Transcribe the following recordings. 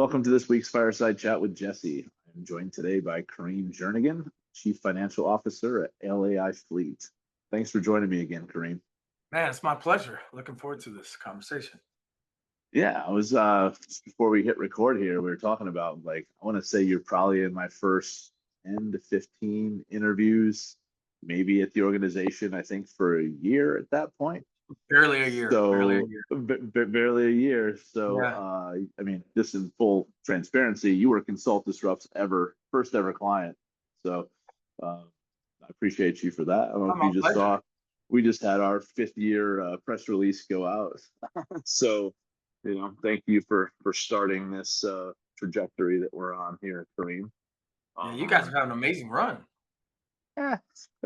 welcome to this week's Fireside Chat with Jesse. I'm joined today by Kareem Jernigan, Chief Financial Officer at LAI Fleet. Thanks for joining me again, Kareem. Man, it's my pleasure. Looking forward to this conversation. Yeah, I was just before we hit record here, we were talking about I want to say you're probably in my first 10 to 15 interviews, maybe at the organization, I think for a year at that point. Barely a year. Barely a So year. barely a year. So Yeah. I mean, just in full transparency, you were Consult Disrupt's first ever client. So I appreciate you for that. I don't know Oh, if my you just pleasure. saw, we just had our 5th year press release go out. So thank you for starting this trajectory that we're on here, Kareem. Yeah, you guys Um, have had an amazing run. yeah,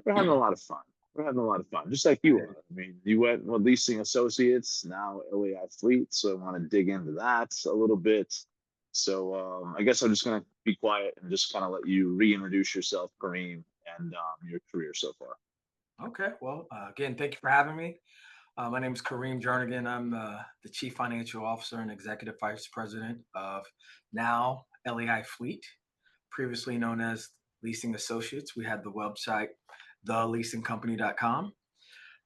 we're having a lot of fun. We're having a lot of fun, just like you are. I mean, you went with Leasing Associates, now LAI Fleet, so I want to dig into that a little bit. So I guess I'm just going to be quiet and just kind of let you reintroduce yourself, Kareem, and your career so far. Okay. Well, again, thank you for having me. My name is Kareem Jernigan. I'm the Chief Financial Officer and Executive Vice President of now LAI Fleet, previously known as Leasing Associates. We had the website, theleasingcompany.com.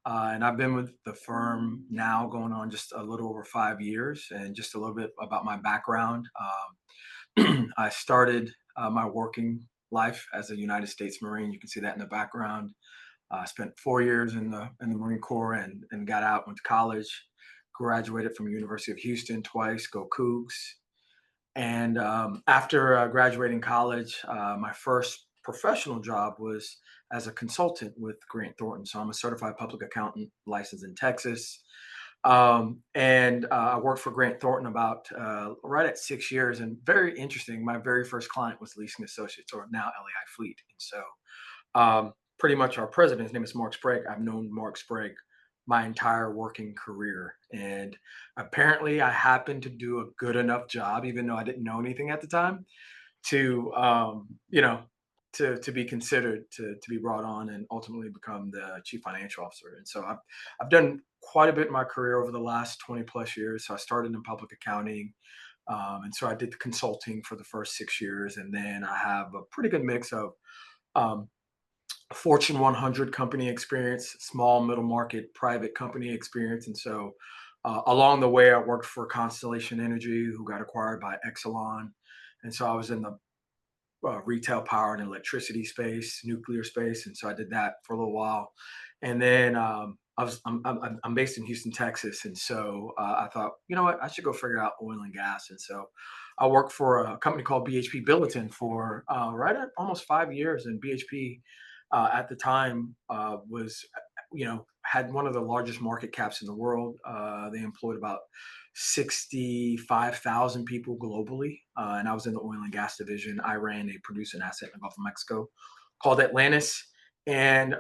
And I've been with the firm now going on just a little over 5 years. And just a little bit about my background. I started my working life as a United States Marine. You can see that in the background. I spent 4 years in the Marine Corps and got out, went to college, graduated from University of Houston twice, go Cougs. And after graduating college, my first professional job was as a consultant with Grant Thornton. So I'm a certified public accountant licensed in Texas. And I worked for Grant Thornton about right at 6 years. And very interesting, my very first client was Leasing Associates, or now LAI Fleet. And so pretty much our president, his name is Mark Sprague. I've known Mark Sprague my entire working career. And apparently I happened to do a good enough job, even though I didn't know anything at the time, to to be considered to be brought on and ultimately become the chief financial officer. And so I've done quite a bit in my career over the last 20 plus years. So I started in public accounting. And so I did the consulting for the first 6 years. And then I have a pretty good mix of um, Fortune 100 company experience, small, middle market, private company experience. And so along the way, I worked for Constellation Energy, who got acquired by Exelon. And so I was in the retail power and electricity space, nuclear space. And so I did that for a little while. And then I'm based in Houston, Texas. And so I thought, you know what, I should go figure out oil and gas. And so I worked for a company called BHP Billiton for right at almost 5 years. And BHP at the time was, had one of the largest market caps in the world. They employed about 65,000 people globally. And I was in the oil and gas division. I ran a producing asset in the Gulf of Mexico called Atlantis. And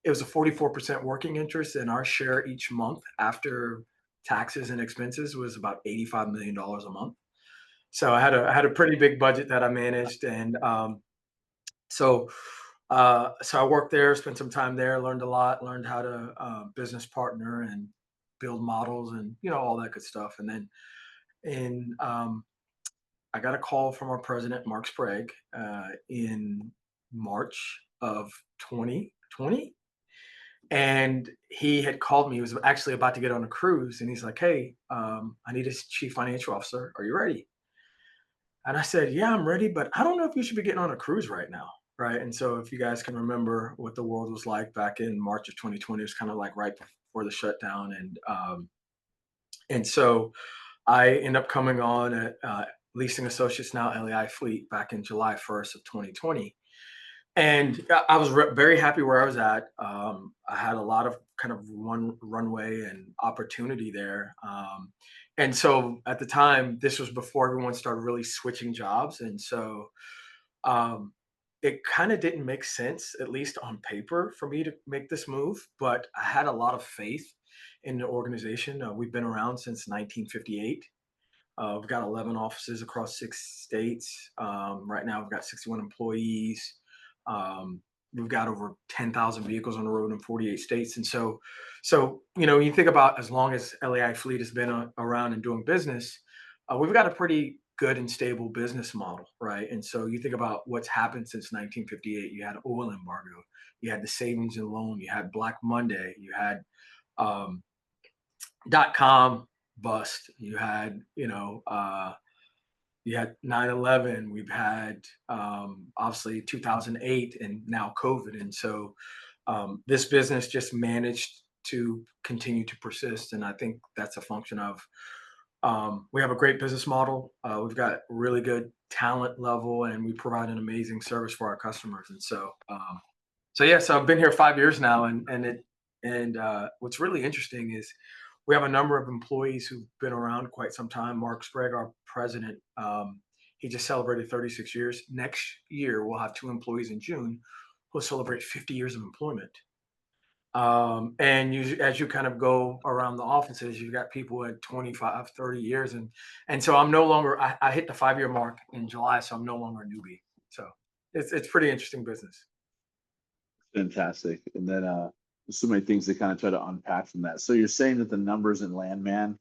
it was a 44% working interest. And our share each month after taxes and expenses was about $85 million a month. So I had a pretty big budget that I managed. And so so I worked there, spent some time there, learned a lot, learned how to business partner and build models and all that good stuff. And then in I got a call from our president, Mark Sprague, in March of 2020. And he had called me. He was actually about to get on a cruise. And he's like, hey, I need a chief financial officer. Are you ready? And I said, yeah, I'm ready, but I don't know if you should be getting on a cruise right now. Right. And so if you guys can remember what the world was like back in March of 2020, it was kind of like right before the shutdown. And so I end up coming on at Leasing Associates, now LAI Fleet, back in July 1st of 2020. And I was very happy where I was at. I had a lot of kind of runway and opportunity there. And so at the time, this was before everyone started really switching jobs. And so um, it kind of didn't make sense, at least on paper, for me to make this move. But I had a lot of faith in the organization. We've been around since 1958. We've got 11 offices across 6 states. Right now, we've got 61 employees. We've got over 10,000 vehicles on the road in 48 states. And so you think about as long as LAI Fleet has been around and doing business, we've got a pretty good and stable business model, right? And so you think about what's happened since 1958. You had oil embargo, you had the savings and loan, you had Black Monday, you had um, .com bust, you had you had 9/11, we've had obviously 2008, and now COVID. And so this business just managed to continue to persist. And I think that's a function of we have a great business model. We've got really good talent level, and we provide an amazing service for our customers. And so, so I've been here 5 years now, and what's really interesting is we have a number of employees who've been around quite some time. Mark Sprague, our president, he just celebrated 36 years. Next year, we'll have two employees in June who'll celebrate 50 years of employment. And as you kind of go around the offices, you've got people at 25, 30 years. And so I'm no longer, I hit the 5 year mark in July, so I'm no longer a newbie. So it's pretty interesting business. Fantastic. And then there's so many things to kind of try to unpack from that. So you're saying that the numbers in Landman,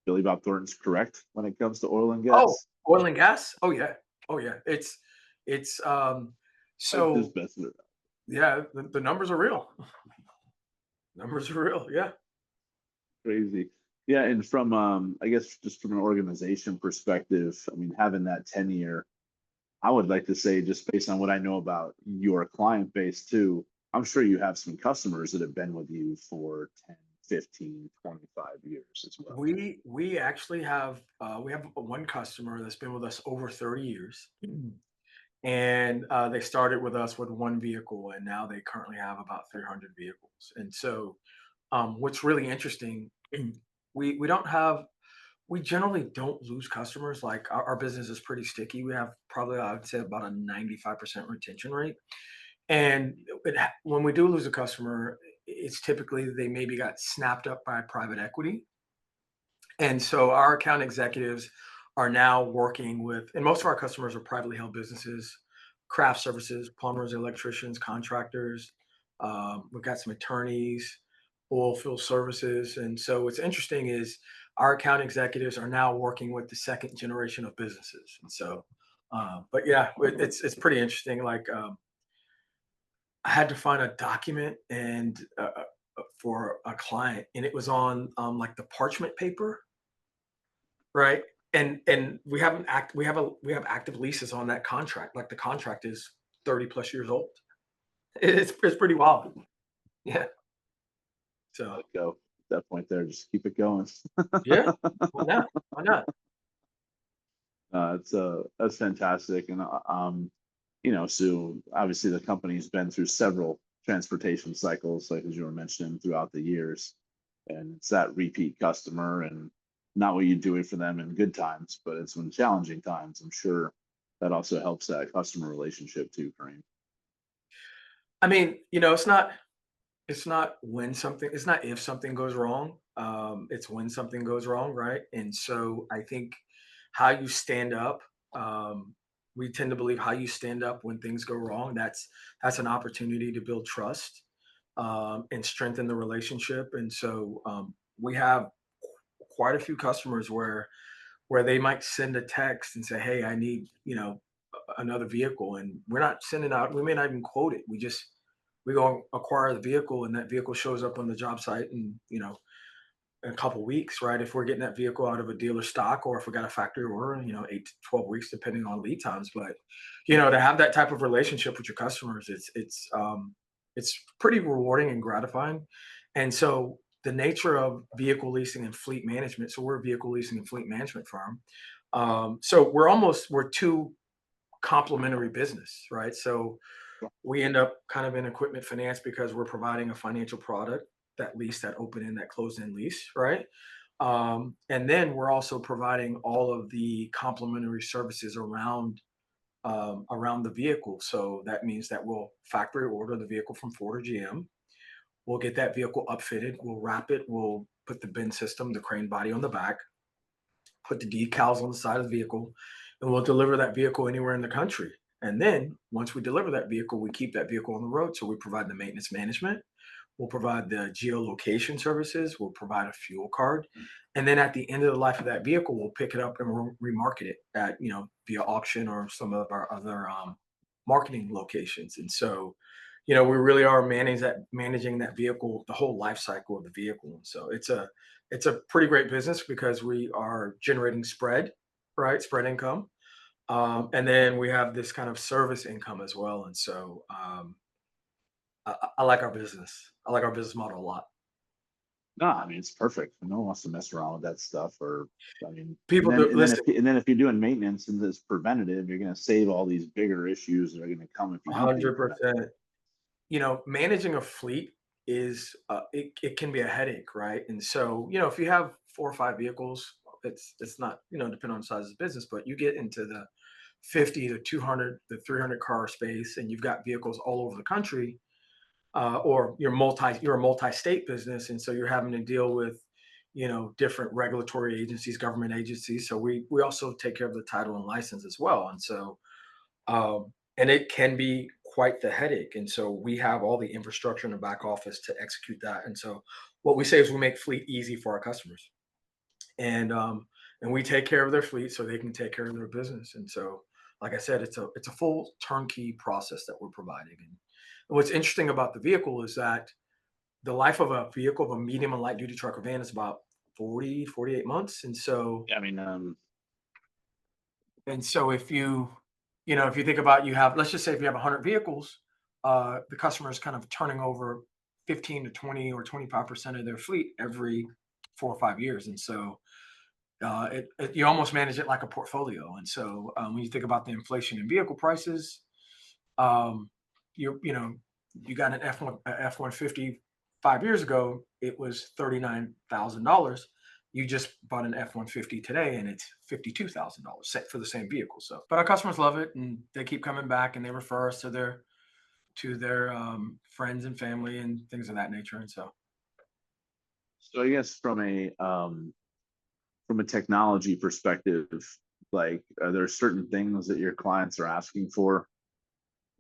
Billy Bob Thornton's correct when it comes to oil and Oh, gas? oil and gas. Oh yeah. Oh yeah. It's Like this so best. yeah, the numbers are real. Numbers are real. Yeah. Crazy. Yeah, and from I guess just from an organization perspective, I mean, having that 10-year, I would like to say, just based on what I know about your client base too, I'm sure you have some customers that have been with you for 10, 15, 25 years as well. We actually have we have one customer that's been with us over 30 years. And they started with us with one vehicle, and now they currently have about 300 vehicles. And so, what's really interesting, we don't have we generally don't lose customers. Like our business is pretty sticky. We have probably, I would say, about a 95% retention rate. And when we do lose a customer, it's typically they maybe got snapped up by private equity. And so our account executives are now working with, and most of our customers are privately held businesses, craft services, plumbers, electricians, contractors. We've got some attorneys, oil field services. And so what's interesting is our account executives are now working with the second generation of businesses. And so, but yeah, it's pretty interesting. Like I had to find a document and for a client, and it was on like the parchment paper, right? And we have active leases on that contract. Like the contract is 30 plus years old. It's pretty wild. Yeah. Let So it go. At that point there, just keep it going. yeah, why not? Why not? It's that's fantastic, and so obviously the company's been through several transportation cycles, like as you were mentioning throughout the years, and it's that repeat customer, and not what you do it for them in good times, but it's when challenging times. I'm sure that also helps that customer relationship too, Kareem. I mean, it's not if something goes wrong. It's when something goes wrong, right? And so I think how you stand up, we tend to believe how you stand up when things go wrong. That's an opportunity to build trust and strengthen the relationship. And so we have quite a few customers where they might send a text and say, "Hey, I need another vehicle," and we're not sending out. We may not even quote it. We go acquire the vehicle, and that vehicle shows up on the job site, and in a couple weeks, right? If we're getting that vehicle out of a dealer stock, or if we got a factory order, 8 to 12 weeks, depending on lead times. But to have that type of relationship with your customers, it's pretty rewarding and gratifying. And so the nature of vehicle leasing and fleet management. So we're a vehicle leasing and fleet management firm. So we're two complementary business, right? So we end up kind of in equipment finance because we're providing a financial product, that open end, that closed end lease, right? And then we're also providing all of the complementary services around the vehicle. So that means that we'll factory order the vehicle from Ford or GM. We'll get that vehicle upfitted. We'll wrap it. We'll put the bin system, the crane body on the back, put the decals on the side of the vehicle, and we'll deliver that vehicle anywhere in the country. And then once we deliver that vehicle, we keep that vehicle on the road. So we provide the maintenance management. we'll provide the geolocation services, we'll provide a fuel card, and then at the end of the life of that vehicle, we'll pick it up and remarket it at via auction or some of our other marketing locations. And so, we really are managing that vehicle, the whole life cycle of the vehicle. And so it's a pretty great business because we are generating spread, right? Spread income. And then we have this kind of service income as well. And so I like our business. I like our business model a lot. No, I mean it's perfect. No one wants to mess around with that stuff. Or I mean, People do listen, and then if you're doing maintenance and this preventative, you're going to save all these bigger issues that are going to come if you don't do preventative. 100%. Managing a fleet is it can be a headache, right? And so, if you have 4 or 5 vehicles, it's not, depending on the size of the business, but you get into the 50 to 200 to 300 car space, and you've got vehicles all over the country, or you're a multi-state business, and so you're having to deal with different regulatory agencies, government agencies. So we also take care of the title and license as well, and so and it can be quite the headache. And so we have all the infrastructure in the back office to execute that. And so what we say is we make fleet easy for our customers, and we take care of their fleet so they can take care of their business. And so, like I said, it's a full turnkey process that we're providing. And what's interesting about the vehicle is that the life of a vehicle, of a medium and light duty truck or van, is about 40, 48 months. And so, Yeah, I mean, if you think about, let's just say if you have 100 vehicles, the customer is kind of turning over 15 to 20 or 25% of their fleet every 4 or 5 years. And so you almost manage it like a portfolio. And so when you think about the inflation in vehicle prices, um, you got an F-150 5 years ago, it was $39,000. You just bought an F-150 today, and it's $52,000 set for the same vehicle. So, but our customers love it, and they keep coming back, and they refer us to their friends and family and things of that nature. And so, so I guess from a technology perspective, like are there certain things that your clients are asking for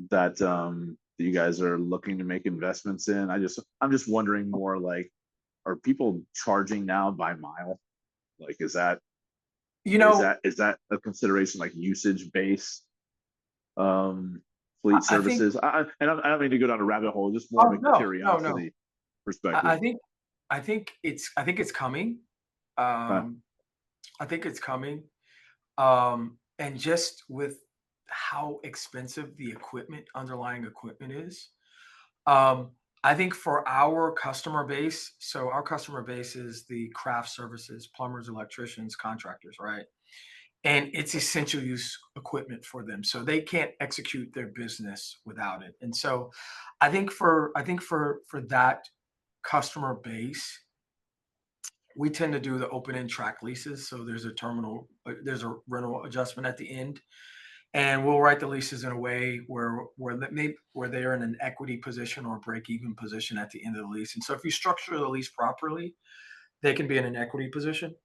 that you guys are looking to make investments in? I'm just wondering more like, are people charging now by mile? Like, you know, is that a consideration, like usage based fleet I think. services? I don't mean to go down a rabbit hole, just more Oh, of a no, no, no. curiosity I, perspective. I think I think it's coming. Uh, Um, I think it's coming. And just with how expensive the underlying equipment is, um, I think for our customer base, so our customer base is the craft services, plumbers, electricians, contractors, right? And it's essential use equipment for them, so they can't execute their business without it. And so, I think for that customer base, we tend to do the open end track leases. So there's a rental adjustment at the end, and we'll write the leases in a way where they're in an equity position or break even position at the end of the lease. And so if you structure the lease properly, they can be in an equity position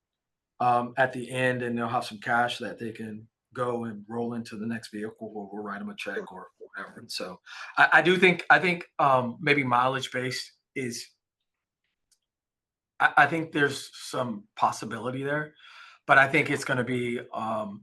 at the end, and they'll have some cash that they can go and roll into the next vehicle, or we'll write them a check or whatever. And so I think maybe mileage based is I think there's some possibility there, but I think it's going to be on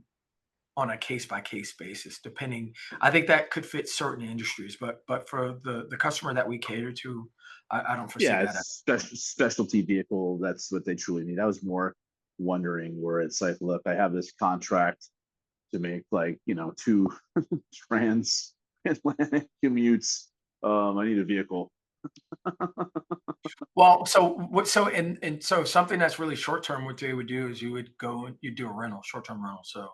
a case by case basis. Depending, I think that could fit certain industries, but for the customer that we cater to, I don't foresee yeah, that. it's specialty vehicle. That's what they truly need. I was more wondering where it's like, look, I have this contract to make like, two transatlantic commutes. I need a vehicle. Well, so something that's really short term, what they would do is you would go and you do a rental, short term rental. So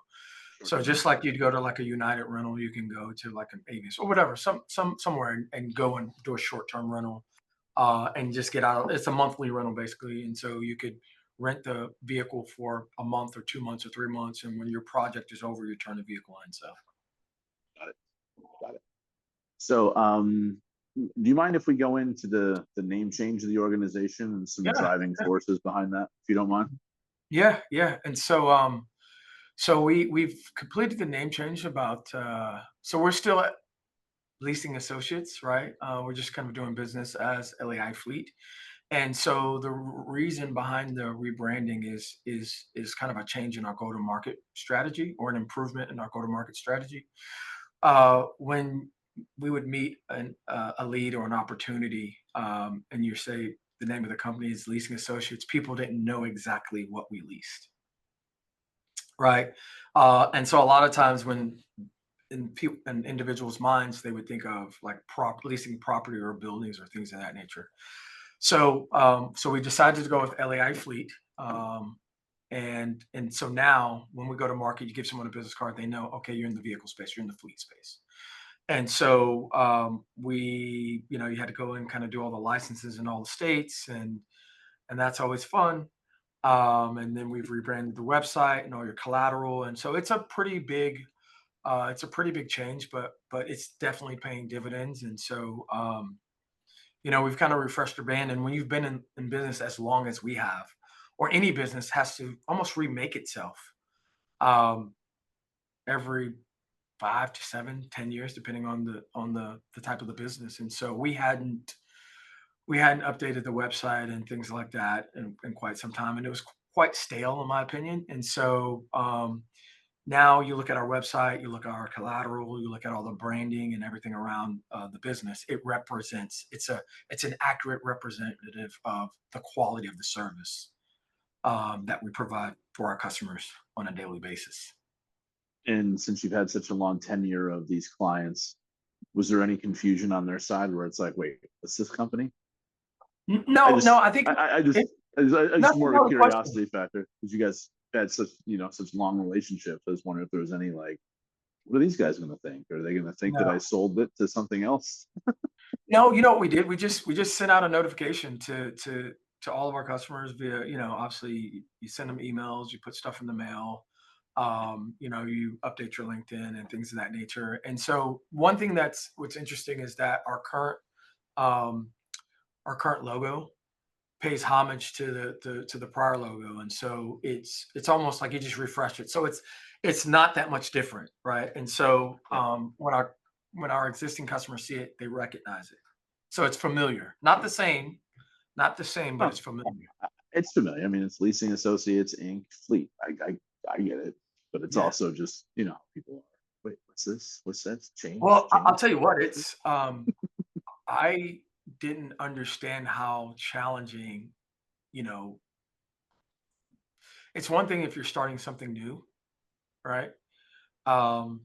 Short-term just rental. like you'd go to like a United rental, you can go to like an Avis or whatever, somewhere and go and do a short term rental, and just get out. It's a monthly rental basically, and so you could rent the vehicle for a month or 2 months or 3 months, and when your project is over, you turn the vehicle in. So Got it. Got it. So, do you mind if we go into the name change of the organization and some yeah, driving yeah, forces behind that, if you don't mind? yeah, yeah. And so so we've completed the name change about so we're still leasing associates, right? We're just kind of doing business as LAI Fleet. And so the reason behind the rebranding is kind of a change in our go-to-market strategy, or an improvement in our go-to-market strategy. When we would meet a lead or an opportunity, and you say the name of the company is Leasing Associates, people didn't know exactly what we leased, right? And so a lot of times when in individuals' minds, they would think of like leasing property or buildings or things of that nature. So we decided to go with LAI Fleet. And so now when we go to market, you give someone a business card, they know, okay, you're in the vehicle space, you're in the fleet space. And so you had to go and kind of do all the licenses in all the states, and that's always fun. And then we've rebranded the website and all your collateral, and so it's a pretty big change, but it's definitely paying dividends. And so we've kind of refreshed the brand. And when you've been in business as long as we have, or any business has to almost remake itself um, every 5 to 7, 10 years, depending on the type of the business. And so we hadn't updated the website and things like that in quite some time, and it was quite stale in my opinion. And so now you look at our website, you look at our collateral, you look at all the branding and everything around the business. It's an accurate representative of the quality of the service that we provide for our customers on a daily basis. And since you've had such a long tenure of these clients, was there any confusion on their side where it's like, wait, what's this company? I No, no, just, I think I just, it, I just that's more a another question. curiosity factor because you guys had such long relationships. I just wonder if there was any like, what are these guys going to think? Are they going to think that No, I sold it to something else? no, you know what we did? We just sent out a notification to all of our customers via, obviously you send them emails, you put stuff in the mail, you update your LinkedIn and things of that nature. And so one thing what's interesting is that um, our current logo pays homage to the prior logo. And so it's almost like you just refresh it. So it's not that much different, right? And so Yeah. when our existing customers see it, they recognize it. So it's familiar. Not the same, but Oh, it's familiar. it's familiar. I mean, it's Leasing Associates Inc. Fleet. I get it, but it's Yeah. also just people are. Wait, what's this? What's that? Well, I'll Change. tell you what, What's this? I didn't understand how challenging, you know, it's one thing if you're starting something new, right? Um,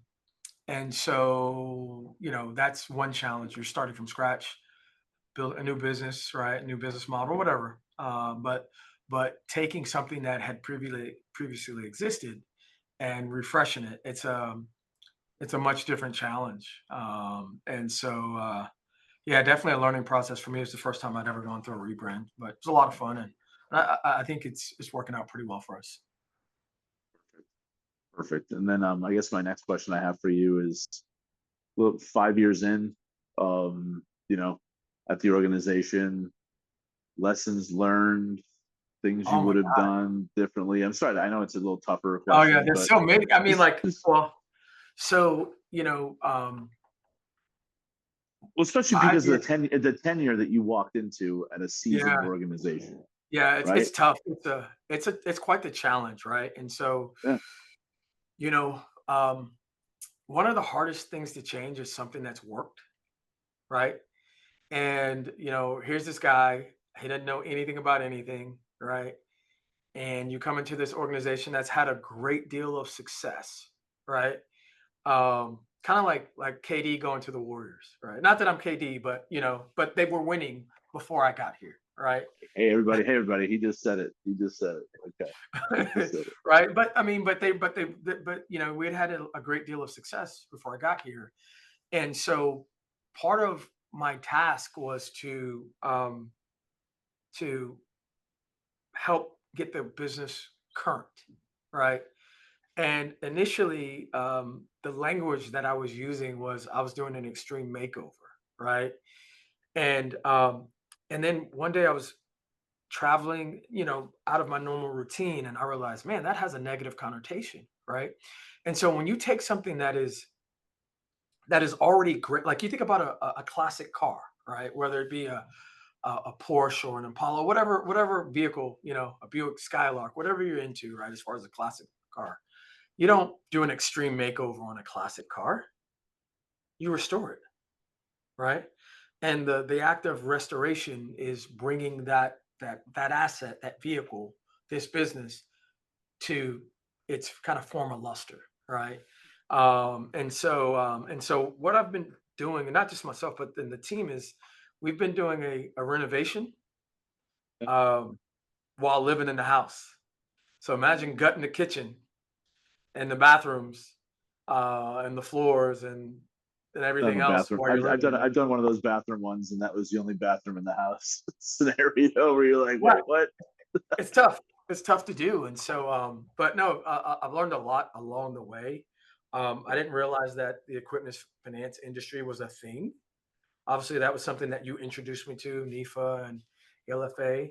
and so, that's one challenge. You're starting from scratch, build a new business, right? New business model, whatever. But taking something that had previously existed and refreshing it, it's a much different challenge. And so yeah, definitely a learning process for me. It's the first time I'd ever gone through a rebrand, but it's a lot of fun, and I think it's working out pretty well for us. Perfect. And then I guess my next question I have for you is, well, 5 years in, um, you know, at the organization, lessons learned, things you Oh my would have god. done differently. I'm sorry, I know it's a little tougher Oh yeah, question, there's but so many. I mean, just like, just well, so well, especially five because of years. the tenure that you walked into at a seasoned Yeah, organization, yeah, it's right? tough. It's quite the challenge, right? And so Yeah. you know, um, one of the hardest things to change is something that's worked, right? And here's this guy. He doesn't know anything about anything, right? And you come into this organization that's had a great deal of success, right? Kind of like KD going to the Warriors, right? Not that I'm KD, but they were winning before I got here, right? Hey everybody, hey everybody. He just said it. He just said it. Okay. He just said it. Right? But I mean, but we had a great deal of success before I got here, and so part of my task was to help get the business current, right? And initially, the language that I was using was I was doing an extreme makeover, right? And and then one day I was traveling, out of my normal routine, and I realized, man, that has a negative connotation, right? And so when you take something that is that is already great. Like you think about a classic car, right? Whether it be a Porsche or an Impala, whatever vehicle, a Buick Skylark, whatever you're into, right? As far as a classic car, you don't do an extreme makeover on a classic car. You restore it, right? And the act of restoration is bringing that asset, that vehicle, this business to its kind of former luster, right? And so what I've been doing, and not just myself, but then the team is, we've been doing a renovation um, while living in the house. So imagine gutting the kitchen and the bathrooms and the floors and Done everything a else bathroom. while you're I've living done in it. I've done one of those bathroom ones, and that was the only bathroom in the house scenario where you're like, Yeah, wait, what? it's tough. It's tough to do, and so, but no, I've learned a lot along the way. I didn't realize that the equipment finance industry was a thing. Obviously, that was something that you introduced me to, NIFA and LFA.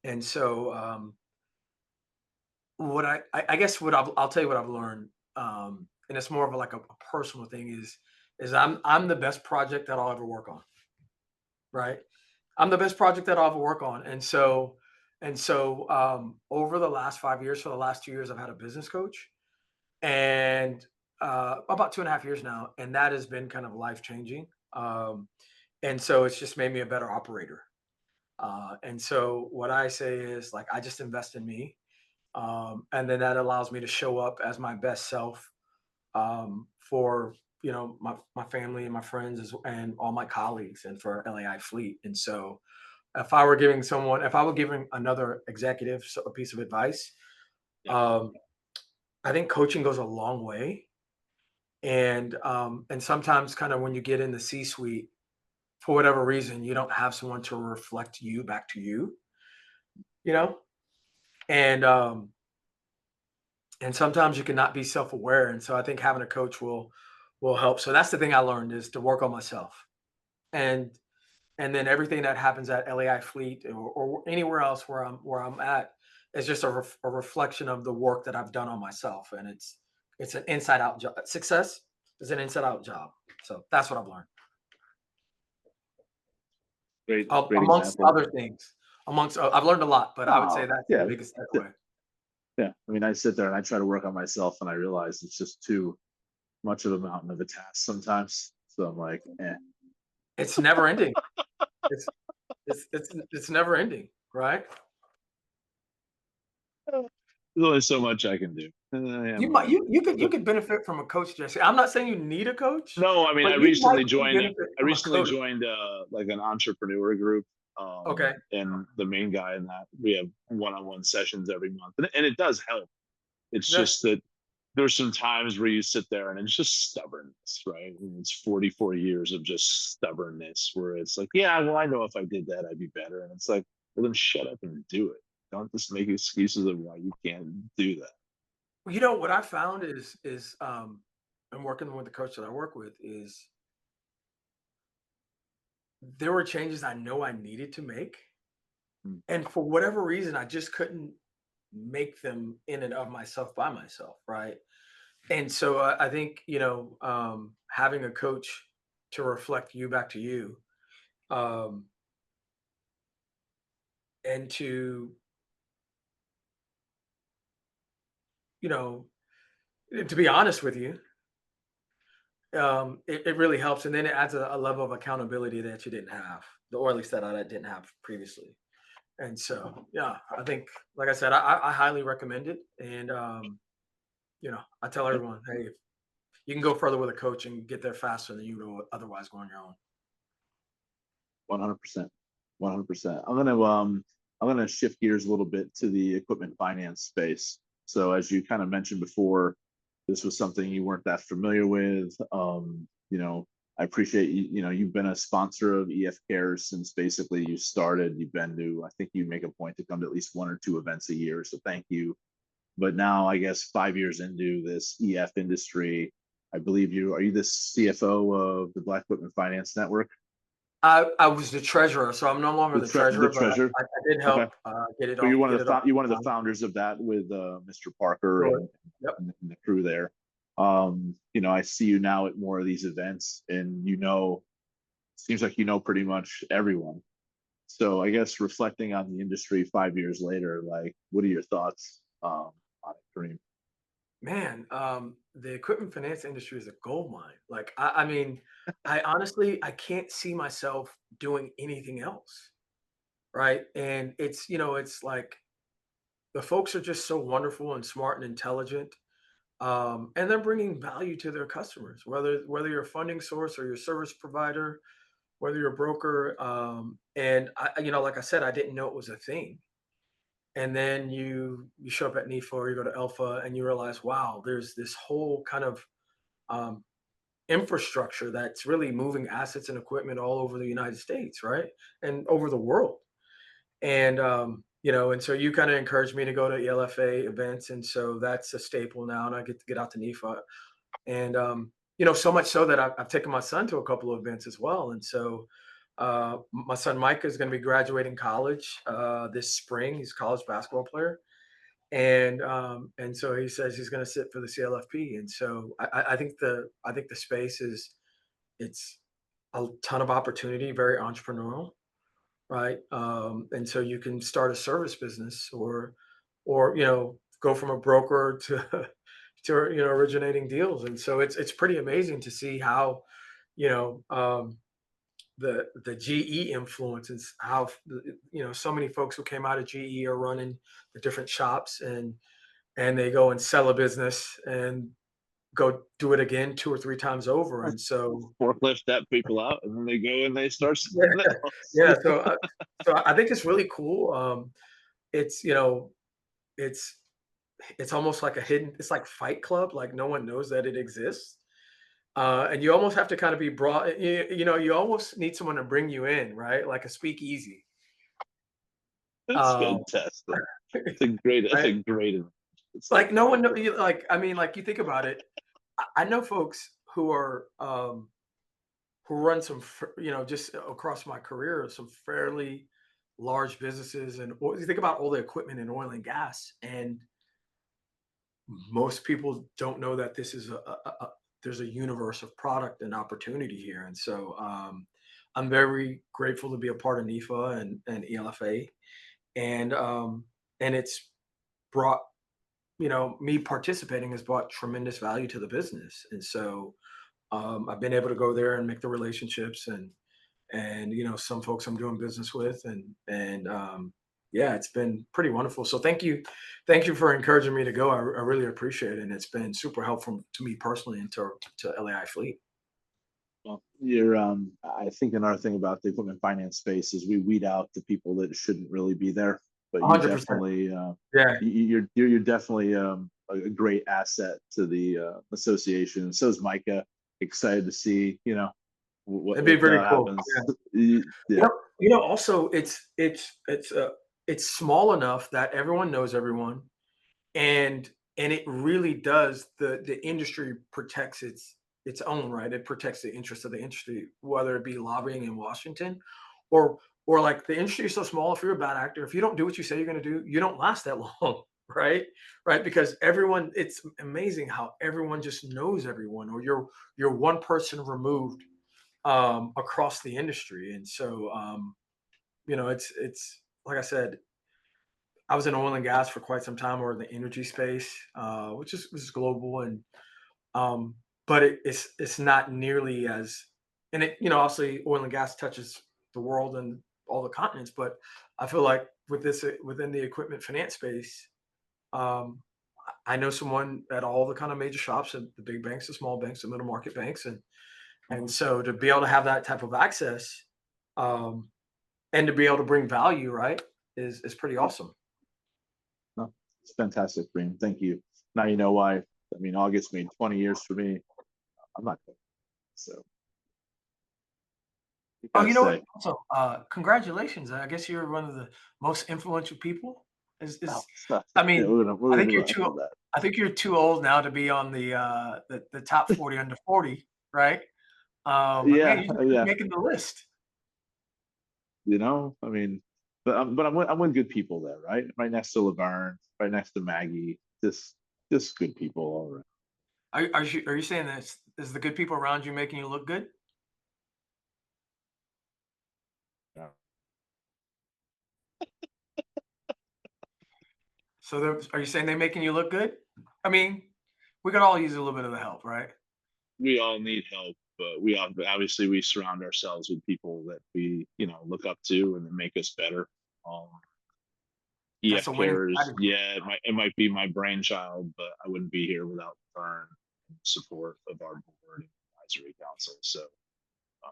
And so, what I guess what I'll tell you what I've learned, and it's more of like a personal thing is I'm the best project that I'll ever work on, right? I'm the best project that I'll ever work on, and so over the last 5 years, for the last 2 years, I've had a business coach, and about 2.5 years now, and that has been kind of life changing. And so it's just made me a better operator. And so what I say is like I just invest in me, and then that allows me to show up as my best self for my family and my friends and all my colleagues and for LAI Fleet. And so if I were giving another executive a piece of advice, Yeah. um, I think coaching goes a long way. And sometimes kind of when you get in the C-suite, for whatever reason, you don't have someone to reflect you back to you, you know, and sometimes you cannot be self-aware. And so I think having a coach will help. So that's the thing I learned is to work on myself. And and then everything that happens at LAI Fleet or anywhere else where I'm at is just a reflection of the work that I've done on myself, and it's an inside out job. Success is an inside out job. So that's what I've learned, Great amongst example. other things. I've learned a lot, but I would say Oh, that's the yeah. biggest takeaway. Yeah. I mean, I sit there and I try to work on myself, and I realize it's just too much of a mountain of a task sometimes. So I'm like, eh. It's never ending. It's it's never ending, right? There's only so much I can do. You might you could benefit from a coach, Jesse. I'm not saying you need a coach, No, I mean, but I you might recently could joined. benefit I from a recently coach. joined like an entrepreneur group, Okay. and the main guy in that we have one-on-one sessions every month, and it does help. It's Yeah. just that there's some times where you sit there and it's just stubbornness, right? And it's 44 years of just stubbornness where it's like, yeah, well, I know if I did that, I'd be better. And it's like, well, then shut up and do it. Don't just make excuses of why you can't do that. You know what I found is and working with the coach that I work with is there were changes I know I needed to make, Mm. and for whatever reason, I just couldn't make them in and of myself by myself, right? And so I think having a coach to reflect you back to you, um, and you know to be honest with you, it really helps, and then it adds a level of accountability that you didn't have, or at least that I didn't have previously. And so, yeah, I think, like I said, I highly recommend it, and I tell Yeah, everyone, hey, if you can go further with a coach and get there faster than you would otherwise go on your own. 100%. 100%. I'm gonna shift gears a little bit to the equipment finance space. So as you kind of mentioned before, this was something you weren't that familiar with. I appreciate you. You've been a sponsor of EF Cares since basically you started. You've been to, I think you make a point to come to at least one or two events a year. So thank you. But now, I guess 5 years into this EF industry, I believe are you the CFO of the Black Equipment Finance Network? I was the treasurer, so I'm no longer the The treasurer, but treasurer. I did Okay. help get it But off get it off. you're one of the founders of that with Mr. Parker Sure. and, Yep. and the crew there. I see you now at more of these events, and seems like you know pretty much everyone. So I guess reflecting on the industry 5 years later, like, what are your thoughts on it, Kareem? Man, the equipment finance industry is a gold mine. Like, I mean, I honestly I can't see myself doing anything else, right? And it's like the folks are just so wonderful and smart and intelligent, and they're bringing value to their customers, whether you're a funding source or your service provider, whether you're a broker. And like I said, I didn't know it was a thing. And then you show up at NIFA or you go to Alpha and you realize, wow, there's this whole kind of um, infrastructure that's really moving assets and equipment all over the United States, right, and over the world. And and so you kind of encouraged me to go to ELFA events, and so that's a staple now, and I get to get out to NIFA, and so much so that I've taken my son to a couple of events as well, and so. My son Micah is going to be graduating college this spring. He's a college basketball player, and so he says he's going to sit for the CLFP. And so I think the space it's a ton of opportunity, very entrepreneurial, right? And so you can start a service business or go from a broker to to originating deals. And so it's pretty amazing to see how you know the GE influences how so many folks who came out of GE are running the different shops, and they go and sell a business and go do it again 2 or 3 times over. And so Forklift that people out, and then they go and they start yeah, something else. yeah, so I think it's really cool. It's it's it's almost like a hidden. It's like Fight Club. Like no one knows that it exists, and you almost have to kind of be brought. You almost need someone to bring you in, right? Like a speakeasy. That's Uh, fantastic. That's right? a great. It's like, Like no one know. Like I mean, like you think about it. I know folks who run some, just across my career, some fairly large businesses, and you think about all the equipment in oil and gas, and most people don't know that this is there's a universe of product and opportunity here. And so I'm very grateful to be a part of NIFA and ELFA, and it's brought me participating has brought tremendous value to the business. And so I've been able to go there and make the relationships, and some folks I'm doing business with, and yeah, it's been pretty wonderful. So thank you for encouraging me to go. I really appreciate it, and it's been super helpful to me personally and to LAI Fleet. well, I think another thing about the equipment finance space is we weed out the people that shouldn't really be there. But you 100%. definitely, Yeah. you're definitely a great asset to the association. So is Micah. Excited to see, It'd be what pretty cool. happens. Yeah. You Yeah. know, also it's small enough that everyone knows everyone, and it really does. The industry protects its own, right. It protects the interests of the industry, whether it be lobbying in Washington, or like the industry is so small. If you're a bad actor, if you don't do what you say you're going to do, you don't last that long. Right, because everyone, it's amazing how everyone just knows everyone, or you're one person removed across the industry. And so it's like I said, I was in oil and gas for quite some time, or in the energy space, which is global, and but it's not nearly as, and obviously oil and gas touches the world and all the continents, but I feel like within the equipment finance space, um, I know someone at all the kind of major shops, and the big banks, the small banks, the middle market banks, and so to be able to have that type of access, um, and to be able to bring value, right, is pretty awesome. No, it's fantastic, Green. Thank you. Now you know why. I mean, August made 20 years for me. I'm not good. So you Oh, gotta you know what? say, Also, congratulations. I guess you're one of the most influential people. oh, Is stop I it. Yeah, mean, we're I gonna think move you're on too. from that. I think you're too old now to be on the top 40 under 40, right? But man, Yeah, you're just yeah. making the list. I mean, but I'm with good people there, right? Right next to Laverne, right next to Maggie. Just good people all around. Are you saying that is the good people around you making you look good? Yeah. So are you saying they're making you look good? I mean, we could all use a little bit of the help, right? We all need help, but obviously we surround ourselves with people that we, look up to and that make us better. Um, That's EF a winning cares. strategy. Yeah, it might be my brainchild, but I wouldn't be here without Vern and support of our board and advisory council. So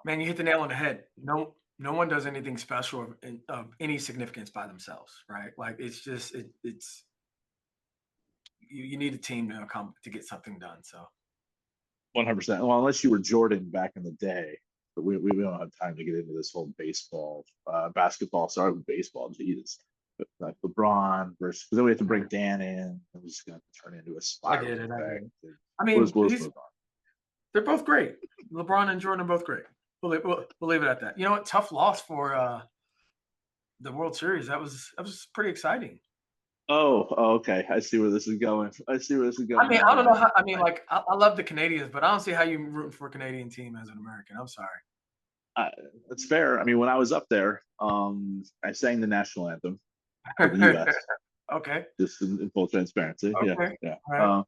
Man, you hit the nail on the head. No one does anything special of any significance by themselves, right? Like it's just it's you need a team to come to get something done. So 100%. Well, unless you were Jordan back in the day, but we don't have time to get into this whole basketball. Sorry, baseball. Jesus, but like LeBron versus. Because then we have to bring Dan in. And it's going to turn into a I spiral get it. I get effect. it. I We'll just, mean, we'll just move on. they're both great. LeBron and Jordan are both great. We'll leave it at that. You know what? Tough loss for the World Series. That was pretty exciting. Oh, okay. I see where this is going. I see where this is I going mean, now. I don't know how. I mean, I, like I love the Canadians, but I don't see how you rooting for a Canadian team as an American. I'm sorry. I, that's fair. I mean, when I was up there, I sang the national anthem for the U.S. Okay. Just in full transparency. Yeah, Okay. yeah. All right.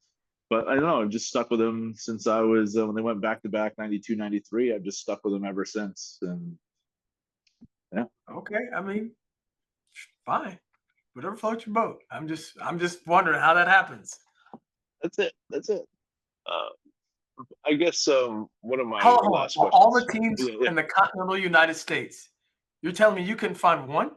But I don't know. I've just stuck with them since I was when they went back to back 92, 93. I've just stuck with them ever since. And yeah, Okay. I mean, fine. Whatever floats your boat. I'm just wondering how that happens. that's it. That's it. Uh, I guess one of my Hold on. last For all the questions. teams Yeah, yeah. in the continental United States, you're telling me you can find one?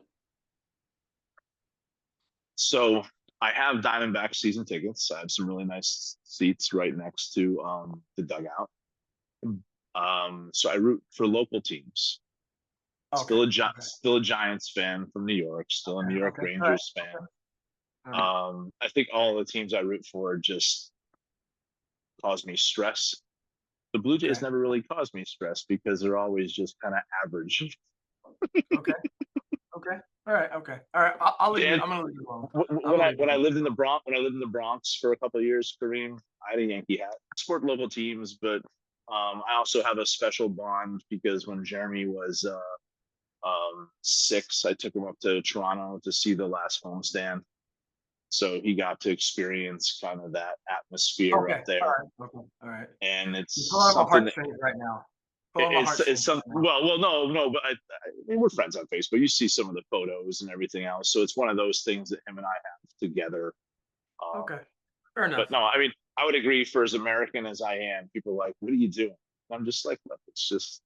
So I have Diamondback season tickets. I have some really nice seats right next to the dugout. So I root for local teams. Okay. Okay. Still a Giants fan from New York. Still a Okay. New York Okay. All right. Rangers Okay. fan. All right. I think all the teams I root for just cause me stress. The Blue Jays Okay. never really caused me stress because they're always just kind of average. Okay. Okay. All right. Okay. All right. I'll leave you. And I'm gonna leave you alone. I'm when gonna I leave you when I alone. lived in the Bronx for a couple of years, Kareem, I had a Yankee hat. I support local teams, but I also have a special bond because when Jeremy was 6, I took him up to Toronto to see the last homestand. So he got to experience kind of that atmosphere up Okay. All there, right. Okay. All right. and You're it's pulling on my something that heartstrings right now. Pulling my it's heartstrings some right now. well no, but I mean, we're friends on Facebook. You see some of the photos and everything else, so it's one of those things that him and I have together. Um, Okay. Fair but enough. no, I mean, I would agree. For as American as I am, people are like, "What are you doing?" I'm just like, "Look, it's just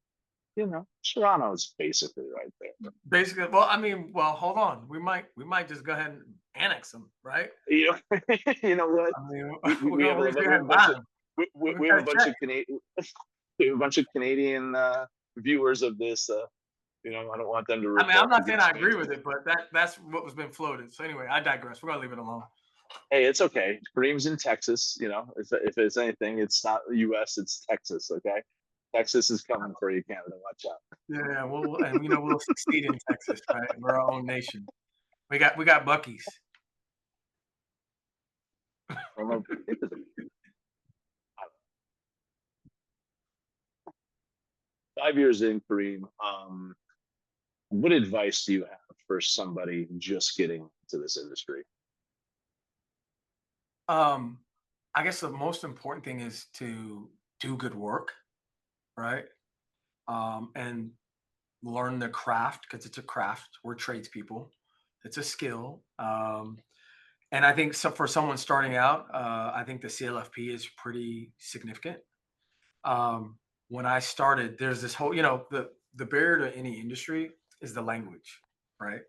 Toronto's basically right there." Basically, well, I mean, well, hold on. We might just go ahead and annex them, right? You know, you know what? I mean, We have we're just a gonna we go have ahead a and bunch buy of them. we We have got a to bunch check. of Canadian we have a bunch of Canadian viewers of this. I don't want them to I mean, I'm revolt not saying I against me. agree with it, but that's what was been floated. So anyway, I digress. We're gonna leave it alone. Hey, it's okay. Kareem's in Texas. If it's anything, it's not the U.S. It's Texas. Okay, Texas is coming for you, Canada. Watch out. Yeah, yeah. And we'll succeed in Texas, right? We're our own nation. We got Bucky's. I don't know. It doesn't- 5 years in, Kareem. What advice do you have for somebody just getting into this industry? Um, I guess the most important thing is to do good work, right? And learn the craft because it's a craft. We're tradespeople. It's a skill. And I think so for someone starting out, I think the CLFP is pretty significant. When I started, there's this whole, the barrier to any industry is the language, right?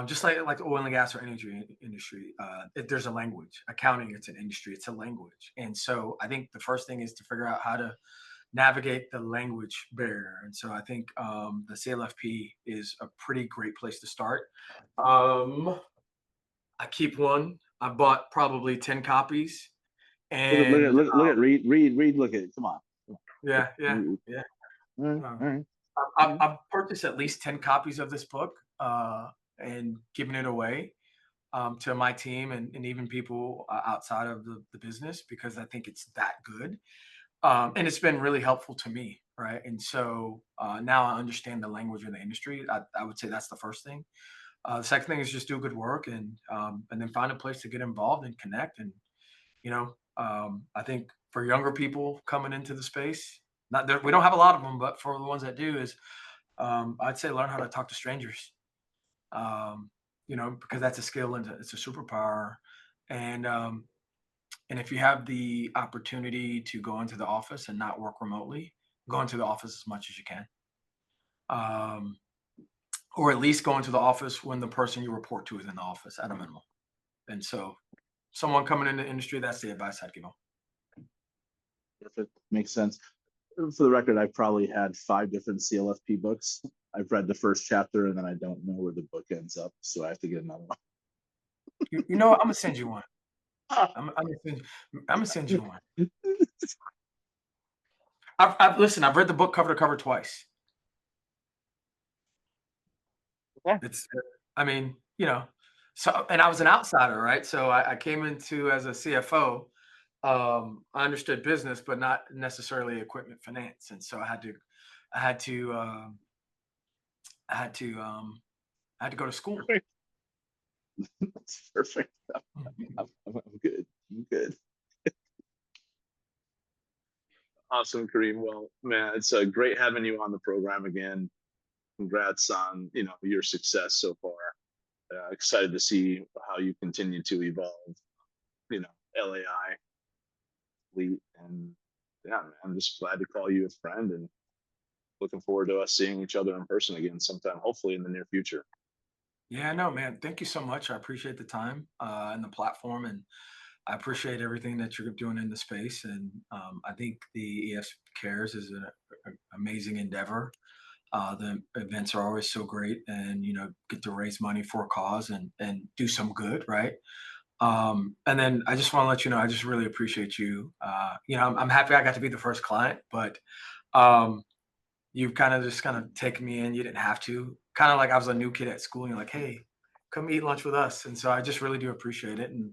Just like the oil and gas or energy industry, there's a language. Accounting, it's an industry, it's a language, and so I think the first thing is to figure out how to navigate the language barrier. And so I think the CLFP is a pretty great place to start. Um, I keep one. I bought probably 10 copies, and Look at read. Look at it. Come on. yeah, yeah, All yeah. right, Um, all right. I've purchased at least 10 copies of this book and given it away. to my team and even people outside of the business because I think it's that good. And it's been really helpful to me, right? And so now I understand the language of the industry. I would say that's the first thing. The second thing is just do good work and then find a place to get involved and connect. And I think for younger people coming into the space, not that we don't have a lot of them, but for the ones that do, is I'd say learn how to talk to strangers. Um, because that's a skill and it's a superpower. And and if you have the opportunity to go into the office and not work remotely, go into the office as much as you can. Um, or at least go into the office when the person you report to is in the office at a minimum. And so, someone coming in the industry, that's the advice I'd give them. Perfect. Makes sense. For the record, I've probably had 5 different CLFP books. I've read the first chapter and then I don't know where the book ends up, so I have to get another one. You know what? I'm gonna send you one. I'm gonna send you, I'm gonna send you one. Listen. I've read the book cover to cover twice. Yeah. It's, I mean, so and I was an outsider, right? So I came into as a CFO. I understood business, but not necessarily equipment finance, and so I had to, I had to, I had to go to school. Perfect. That's perfect. I'm good. I'm good. Awesome, Kareem. Well, man, it's great having you on the program again. Congrats on your success so far. Excited to see how you continue to evolve. LAI Fleet, and yeah, man, I'm just glad to call you a friend and looking forward to us seeing each other in person again sometime, hopefully in the near future. Yeah, no, man. Thank you so much. I appreciate the time and the platform, and I appreciate everything that you're doing in the space. And I think the ES Cares is an amazing endeavor. The events are always so great, and get to raise money for a cause and do some good, right? And then I just want to let you know, I just really appreciate you. I'm happy I got to be the first client, but um, you've kind of just kind of taken me in. You didn't have to. Kind of like I was a new kid at school, and you're like, "Hey, come eat lunch with us." And so I just really do appreciate it, and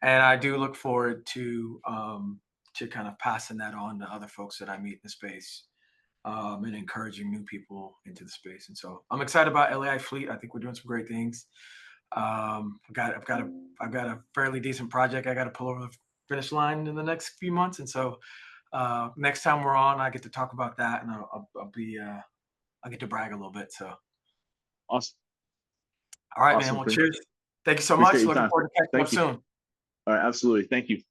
I do look forward to kind of passing that on to other folks that I meet in the space, and encouraging new people into the space. And so I'm excited about LAI Fleet. I think we're doing some great things. I've got a fairly decent project I got to pull over the finish line in the next few months, and so next time we're on, I get to talk about that, and I'll get to brag a little bit. So, Awesome. all right, man. Awesome, Well, Kareem. cheers. Thank you so Appreciate much. your Looking time. forward to catching up Thank you. soon. All right, absolutely. Thank you.